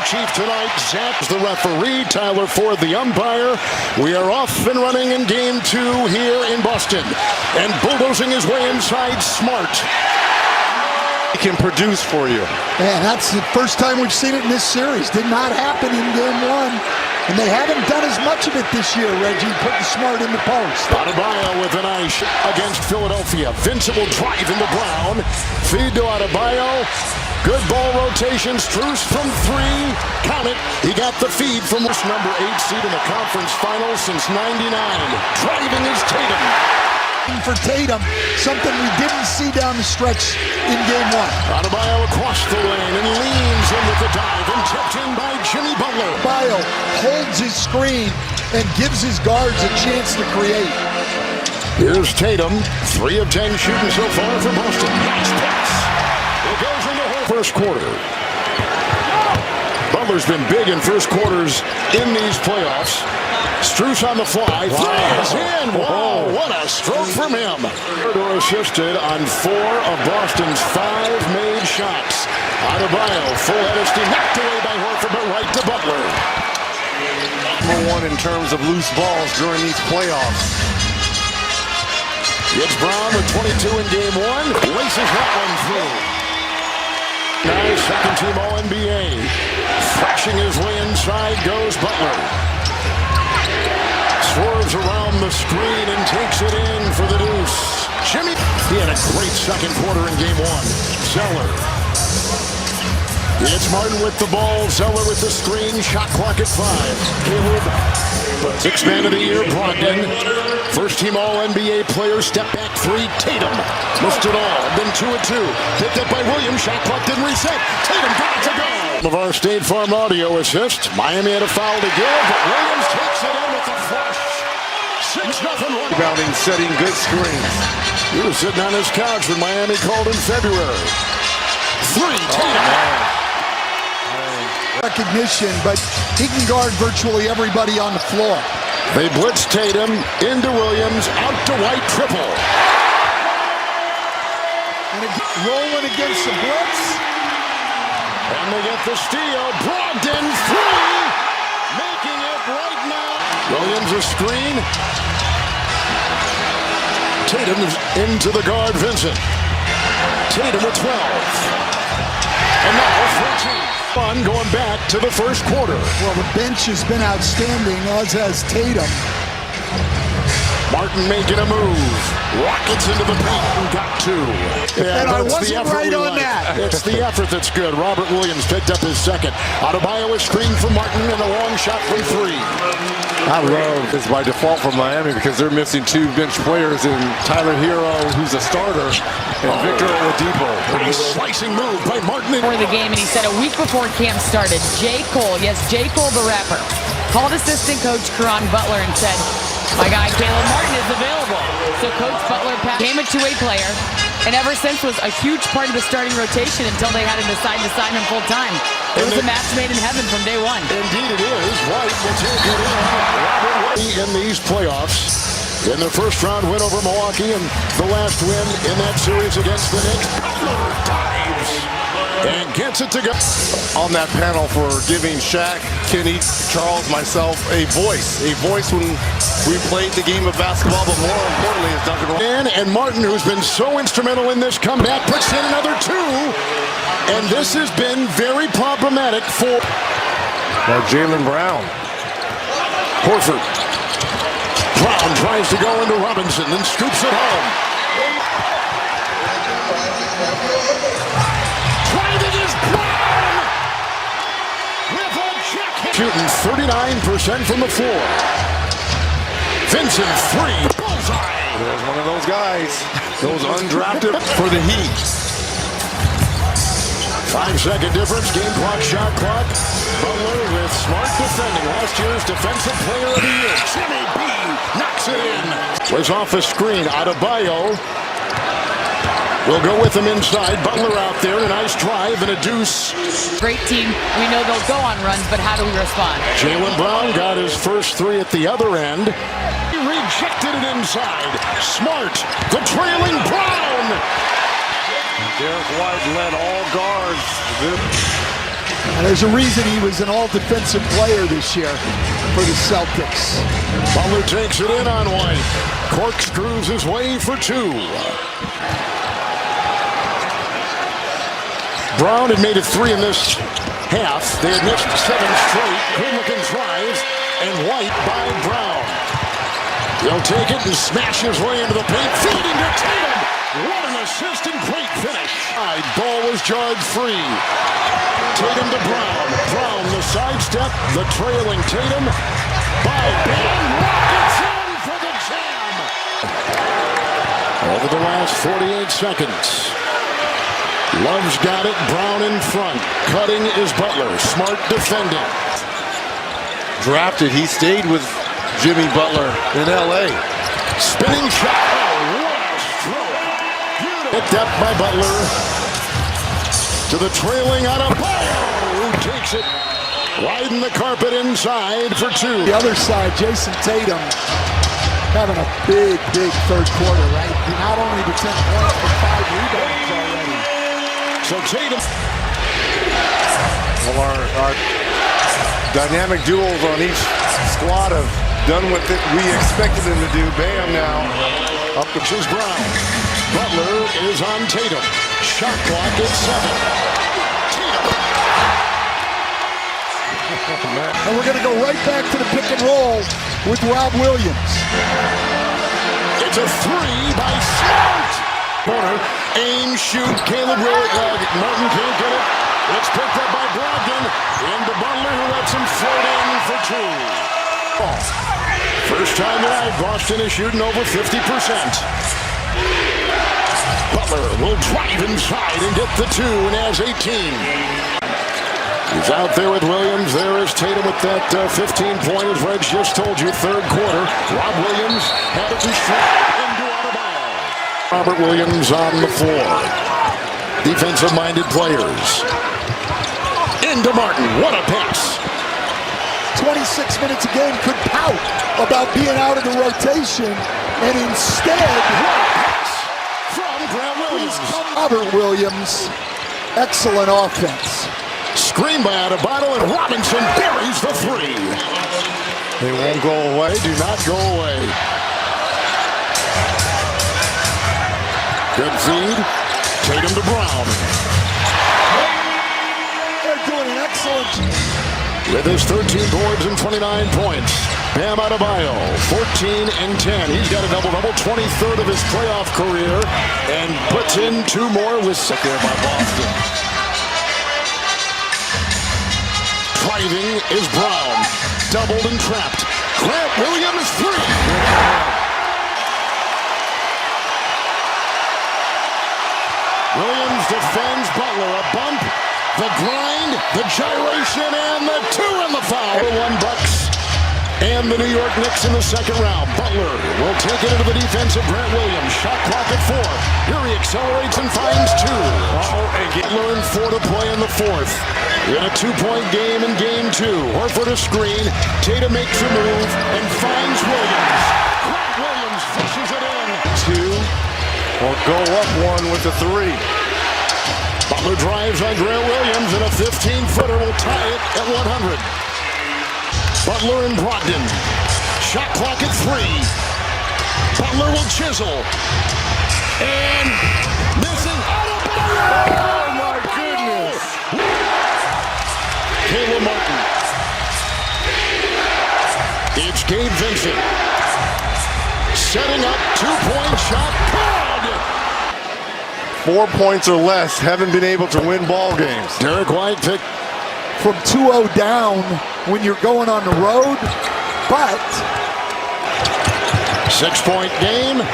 chief tonight. Zach's the referee. Tyler Ford, the umpire. We are off and running in game 2 here in Boston. And bulldozing his way inside, Smart. He can produce for you. And that's the first time we've seen it in this series. Did not happen in game 1. And they haven't done as much of it this year, Reggie, putting Smart in the post. Adebayo with an ice against Philadelphia. Vincent will drive into Brown. Feed to Adebayo. Good ball rotation. Strus from 3. Count it. He got the feed from this number 8 seed in the conference finals since '99. Driving is Tatum. For Tatum, something we didn't see down the stretch in game 1. Adebayo across the lane and leans in with the dive and tipped in by Jimmy Butler. Adebayo holds his screen and gives his guards a chance to create. Here's Tatum, 3 of 10 shooting so far for Boston. Nice pass. It goes in the first quarter. Butler's been big in first quarters in these playoffs. Strus on the fly. Wow. Is in. Wow, what a stroke from him. Corridor assisted on 4 of Boston's 5 made shots. Adebayo, full head of steam, knocked away by Horford, but right to Butler. #1 in terms of loose balls during these playoffs. It's Brown with 22 in game 1. Laces that one through. Nice second team All-NBA. Thrashing his way inside goes Butler. Swerves around the screen and takes it in for the deuce. Jimmy, he had a great second quarter in game 1. Zeller. It's Martin with the ball. Zeller with the screen. Shot clock at 5. Caleb, 6th man of the year, Brogdon. First team All-NBA player. Step back 3. Tatum. Missed it all. Been 2 of 2. Picked up by Williams. Shot clock didn't reset. Tatum got it to go. Of our State Farm audio assist. Miami had a foul to give, but Williams takes it in with the flush. 6-0. Rebounding, setting good screens. He was sitting on his couch when Miami called in February. 3. Tatum. Recognition, but he can guard virtually everybody on the floor. They blitz Tatum into Williams, out to White, triple. And rolling against the blitz. And they get the steal. Brogdon 3, making it right now. Williams a screen. Tatum into the guard, Vincent. Tatum with 12. And now 14. Fun going back to the first quarter. Well, the bench has been outstanding, as has Tatum. Martin making a move. Rockets into the paint and got 2. Yeah, and I wasn't right on that. It's the effort that's good. Robert Williams picked up his second. Adebayo is screened from Martin and a long shot from 3. I love this by default for Miami because they're missing 2 bench players in Tyler Hero, who's a starter, and Victor Oladipo. A slicing move by Martin. For the game, and he said a week before camp started, J. Cole, yes, J. Cole the rapper, called assistant coach Caron Butler and said, my guy Caleb Martin is available. So Coach Butler became a 2-way player, and ever since was a huge part of the starting rotation until they had to decide to sign him full time. It was a match made in heaven from day 1. Indeed it is. White will take it in. Robert White in these playoffs. In the first round win over Milwaukee and the last win in that series against the Knicks. Butler dives and gets it to go. On that panel for giving Shaq, Kenny, Charles, myself a voice when we played the game of basketball, but more importantly is Duncan and Martin, who's been so instrumental in this comeback, puts in another 2. And this has been very problematic for Jaylen Brown. Horford. Brown tries to go into Robinson and scoops it home. Driving is Brown with a jack hit. Shooting 39% from the floor. Vincent 3. Bullseye. There's one of those guys. Those undrafted for the Heat. 5-second difference. Game clock, shot clock. Butler with smart defending. Last year's defensive player of the year. Jimmy B knocks it in. Was off a screen. Adebayo will go with him inside. Butler out there. A nice drive and a deuce. Great team. We know they'll go on runs, but how do we respond? Jaylen Brown got his first 3 at the other end. He rejected it inside. Smart. The trailing Brown. Derek White led all guards. And there's a reason he was an all-defensive player this year for the Celtics. Butler takes it in on White. Corkscrews his way for two. Brown had made it 3 in this half. They had missed 7 straight. Good-looking tries, and White by Brown. He'll take it and smash his way into the paint. Feeding to Tatum. What an assist and great finish. Ball was jarred free. Tatum to Brown. Brown the sidestep. The trailing Tatum. By Bam. Rockets in for the jam. Over the last 48 seconds. Love's got it. Brown in front. Cutting is Butler. Smart defending. Drafted, he stayed with Jimmy Butler in L.A. Spinning shot. Oh, what a stroke. Picked up by Butler. To the trailing Adebayo, who takes it. Widen the carpet inside for 2. The other side, Jason Tatum having a big third quarter, right? Not only the 10 points, but 5 rebounds already. So Tatum. Well, our dynamic duels on each squad have done what we expected them to do. Bam now. Up to Brown. Butler is on Tatum. Shot clock at 7. And we're going to go right back to the pick and roll with Rob Williams. It's a 3 by Smart. Corner, aim, shoot. Caleb Martin can't get it. It's picked up by Brogdon. Into Butler, who lets him float in for 2. First time tonight, Boston is shooting over 50%. Butler will drive inside and get the 2 and has 18. He's out there with Williams. There is Tatum with that 15-point, as Reg just told you, third quarter. Rob Williams had it in stride into Adebayo. Robert Williams on the floor. Defensive-minded players. Into Martin. What a pass. 26 minutes a game could pout about being out of the rotation, and instead, what a pass from Grant Williams. Robert Williams, excellent offense. Screen by Adebayo, and Robinson buries the 3. They won't go away. Do not go away. Good feed. Tatum to Brown. They're doing an excellent. With his 13 boards and 29 points. Bam Adebayo, 14 and 10. He's got a double-double, 23rd of his playoff career, and puts in 2 more with set there by Boston. Driving is Brown. Doubled and trapped. Grant Williams 3. Williams defends Butler. A bump, the grind, the gyration, and the 2 in the foul. 1 Bucks and the New York Knicks in the second round. Butler will take it into the defense of Grant Williams. Shot clock at 4. Here he accelerates and finds 2. And Butler in 4 to play in the 4th. In a 2-point game in game 2. Horford a screen. Tatum makes a move and finds Williams. Grant Williams pushes it in. 2 will go up 1 with the 3. Butler drives on Grant Williams, and a 15-footer will tie it at 100. Butler and Brogdon. Shot clock at 3. Butler will chisel. And missing. Oh my goodness. Caleb Martin. It's Gabe Vincent. Setting up 2-point shot. Good. 4 points or less, haven't been able to win ball games. Derek White picked From 2-0 down when you're going on the road, but 6-point game.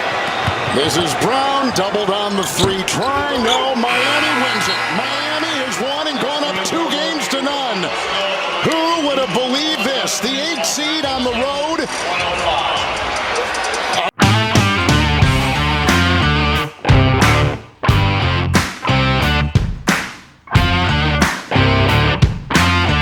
This is Brown, doubled on the 3 try. No, Miami wins it. Miami has won and gone up 2 games to none. Who would have believed this? The 8th seed on the road